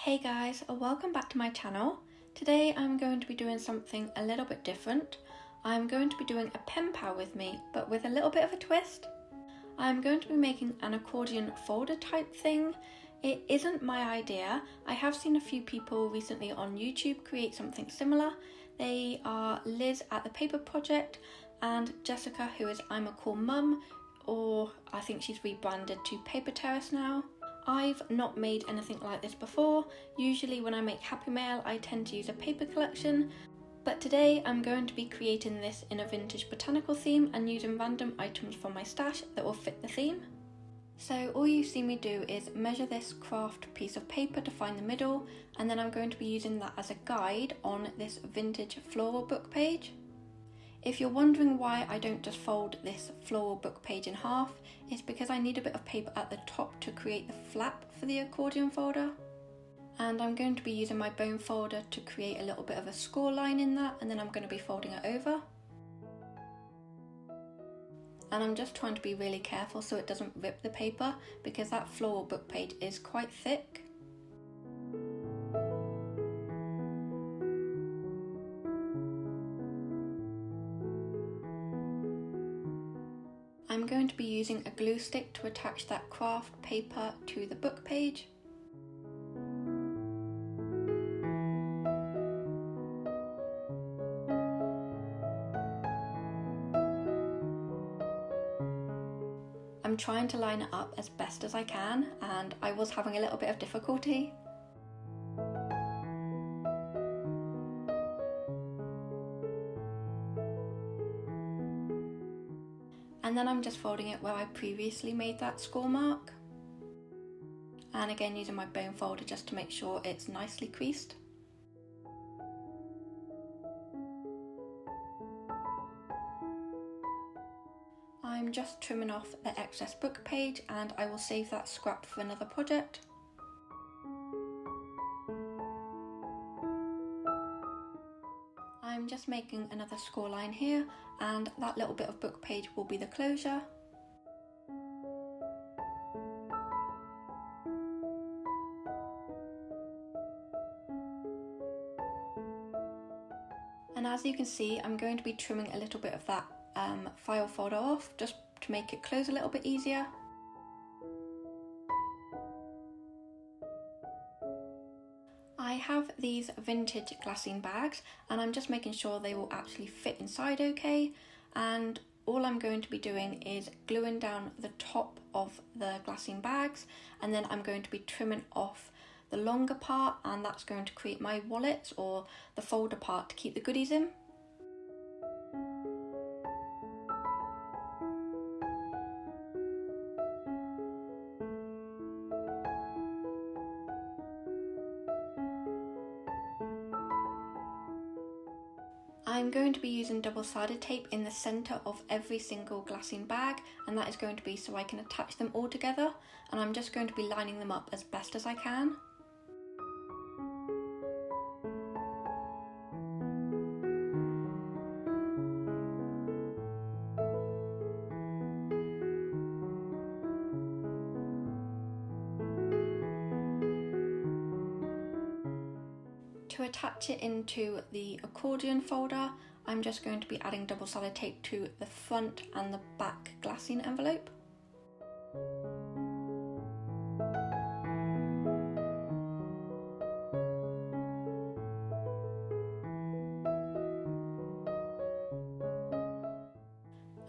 Hey guys, welcome back to my channel. Today I'm going to be doing something a little bit different. I'm going to be doing a pen pal with me, but with a little bit of a twist. I'm going to be making an accordion folder type thing. It isn't my idea. I have seen a few people recently on YouTube create something similar. They are Liz at the Paper Project and Jessica, who is I'm a Cool Mum, or I think she's rebranded to Paper Terrace now. I've not made anything like this before. Usually when I make Happy Mail I tend to use a paper collection, but today I'm going to be creating this in a vintage botanical theme and using random items from my stash that will fit the theme. So all you see me do is measure this craft piece of paper to find the middle, and then I'm going to be using that as a guide on this vintage floral book page. If you're wondering why I don't just fold this floral book page in half, it's because I need a bit of paper at the top to create the flap for the accordion folder. And I'm going to be using my bone folder to create a little bit of a score line in that, and then I'm going to be folding it over. And I'm just trying to be really careful so it doesn't rip the paper, because that floral book page is quite thick. I'm going to be using a glue stick to attach that craft paper to the book page. I'm trying to line it up as best as I can, and I was having a little bit of difficulty. And then I'm just folding it where I previously made that score mark. And again using my bone folder just to make sure it's nicely creased. I'm just trimming off the excess book page, and I will save that scrap for another project. I'm just making another score line here, and that little bit of book page will be the closure. And as you can see, I'm going to be trimming a little bit of that file folder off just to make it close a little bit easier. I have these vintage glassine bags, and I'm just making sure they will actually fit inside okay, and all I'm going to be doing is gluing down the top of the glassine bags, and then I'm going to be trimming off the longer part, and that's going to create my wallets or the folder part to keep the goodies in. I'm going to be using double-sided tape in the centre of every single glassine bag, and that is going to be so I can attach them all together, and I'm just going to be lining them up as best as I can. To attach it into the accordion folder, I'm just going to be adding double-sided tape to the front and the back glassine envelope.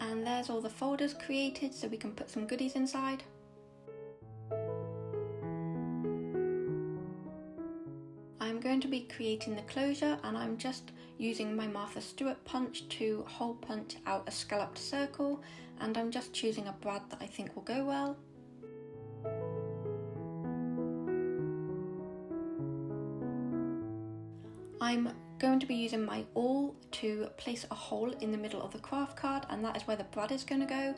And there's all the folders created so we can put some goodies inside. I'm going to be creating the closure, and I'm just using my Martha Stewart punch to hole punch out a scalloped circle, and I'm just choosing a brad that I think will go well. I'm going to be using my awl to place a hole in the middle of the craft card, and that is where the brad is going to go.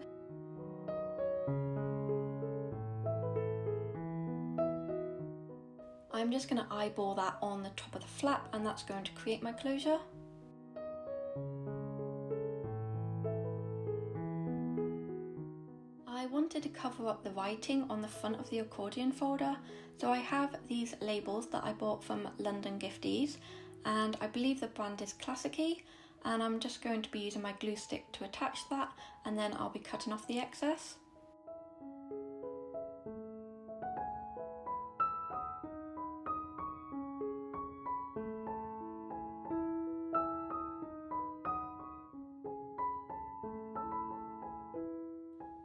I'm just going to eyeball that on the top of the flap, and that's going to create my closure. I wanted to cover cover up the writing on the front of the accordion folder. So I have these labels that I bought from London Gifties, and I believe the brand is Classicy, and I'm just going to be using my glue stick to attach that, and then I'll be cutting off the excess.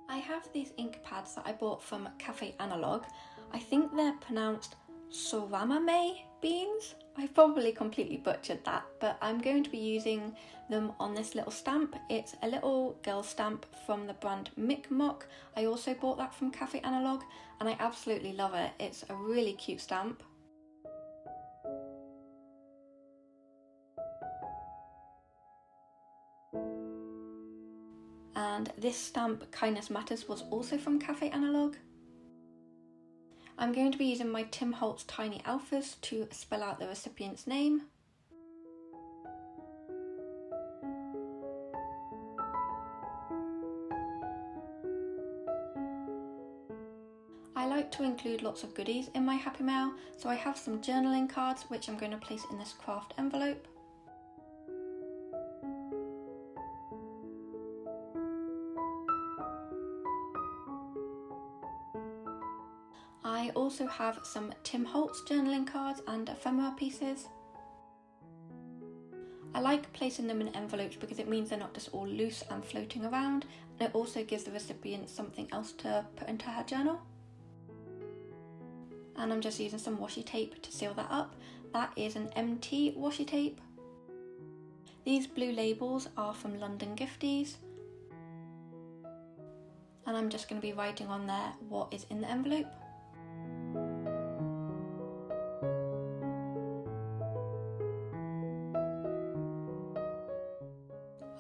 I have these ink pads that I bought from Cafe Analog. I think they're pronounced soramame beans. I've probably completely butchered that, but I'm going to be using them on this little stamp. It's a little girl stamp from the brand Micmoc. I also bought that from Cafe Analog and I absolutely love it. It's a really cute stamp. And this stamp, Kindness Matters, was also from Cafe Analog. I'm going to be using my Tim Holtz Tiny Alphas to spell out the recipient's name. I like to include lots of goodies in my Happy Mail, so I have some journaling cards which I'm going to place in this craft envelope. I also have some Tim Holtz journaling cards and ephemera pieces. I like placing them in envelopes because it means they're not just all loose and floating around, and it also gives the recipient something else to put into her journal. And I'm just using some washi tape to seal that up. That is an MT washi tape. These blue labels are from London Gifties. And I'm just going to be writing on there what is in the envelope.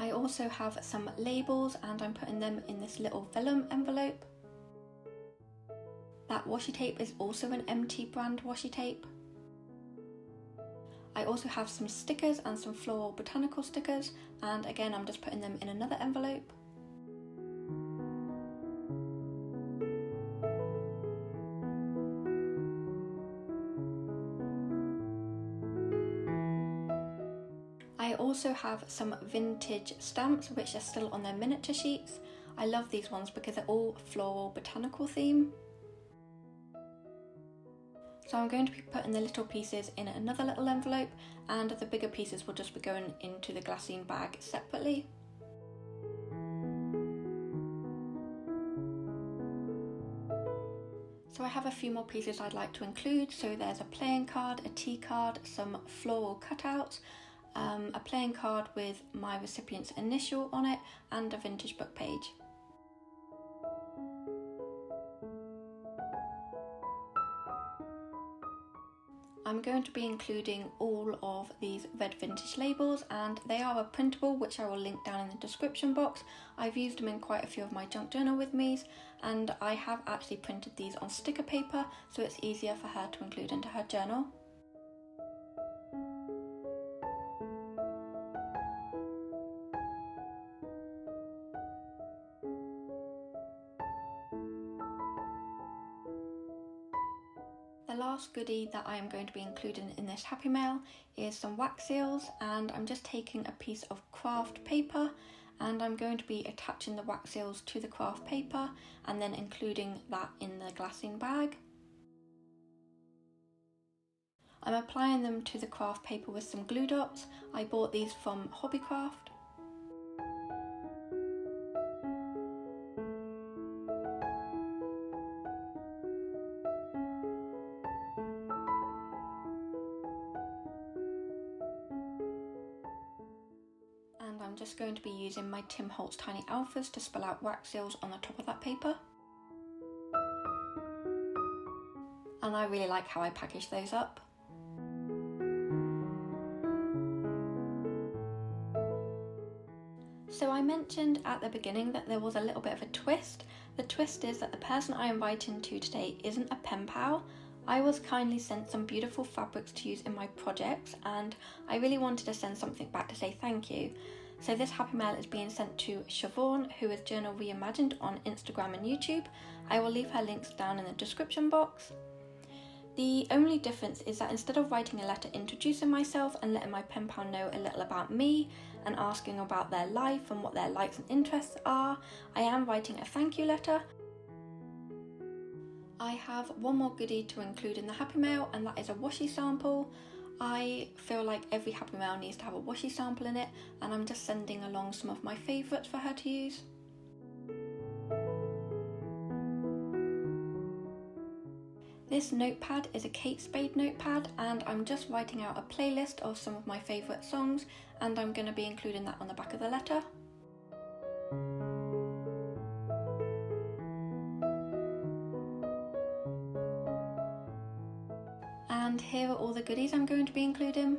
I also have some labels and I'm putting them in this little vellum envelope. That washi tape is also an MT brand washi tape. I also have some stickers and some floral botanical stickers, and again I'm just putting them in another envelope. I also have some vintage stamps which are still on their miniature sheets. I love these ones because they're all floral botanical theme. So I'm going to be putting the little pieces in another little envelope, and the bigger pieces will just be going into the glassine bag separately. So I have a few more pieces I'd like to include. So there's a playing card, a tea card, some floral cutouts, a playing card with my recipient's initial on it, and a vintage book page. I'm going to be including all of these red vintage labels, and they are a printable, which I will link down in the description box. I've used them in quite a few of my junk journal with me's, and I have actually printed these on sticker paper so it's easier for her to include into her journal. The last goodie that I am going to be including in this Happy Mail is some wax seals, and I'm just taking a piece of craft paper and I'm going to be attaching the wax seals to the craft paper and then including that in the glassine bag. I'm applying them to the craft paper with some glue dots. I bought these from Hobbycraft. And I'm just going to be using my Tim Holtz Tiny Alphas to spell out wax seals on the top of that paper. And I really like how I package those up. So I mentioned at the beginning that there was a little bit of a twist. The twist is that the person I am inviting to today isn't a pen pal. I was kindly sent some beautiful fabrics to use in my projects and I really wanted to send something back to say thank you. So this happy mail is being sent to Siobhan, who is Journal Reimagined on Instagram and YouTube. I will leave her links down in the description box. The only difference is that instead of writing a letter introducing myself and letting my pen pal know a little about me and asking about their life and what their likes and interests are, I am writing a thank you letter. I have one more goodie to include in the happy mail, and that is a washi sample. I feel like every happy mail needs to have a washi sample in it, and I'm just sending along some of my favourites for her to use. This notepad is a Kate Spade notepad, and I'm just writing out a playlist of some of my favourite songs, and I'm going to be including that on the back of the letter. And here are all the goodies I'm going to be including.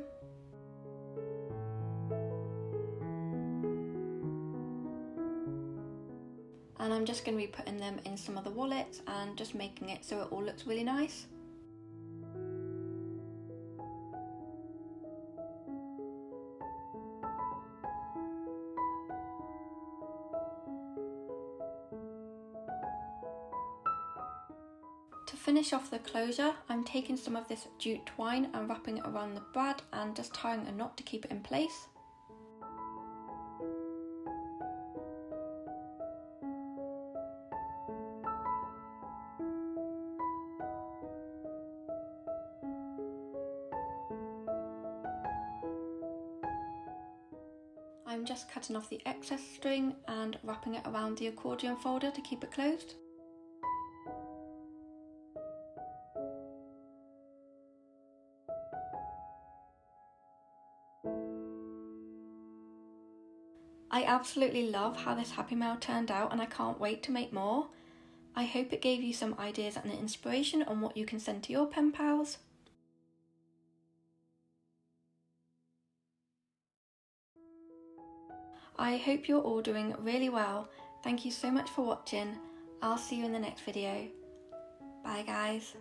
And I'm just going to be putting them in some of the wallets and just making it so it all looks really nice. To finish off the closure, I'm taking some of this jute twine and wrapping it around the brad and just tying a knot to keep it in place. I'm just cutting off the excess string and wrapping it around the accordion folder to keep it closed. I absolutely love how this happy mail turned out, and I can't wait to make more. I hope it gave you some ideas and inspiration on what you can send to your pen pals. I hope you're all doing really well. Thank you so much for watching. I'll see you in the next video. Bye guys.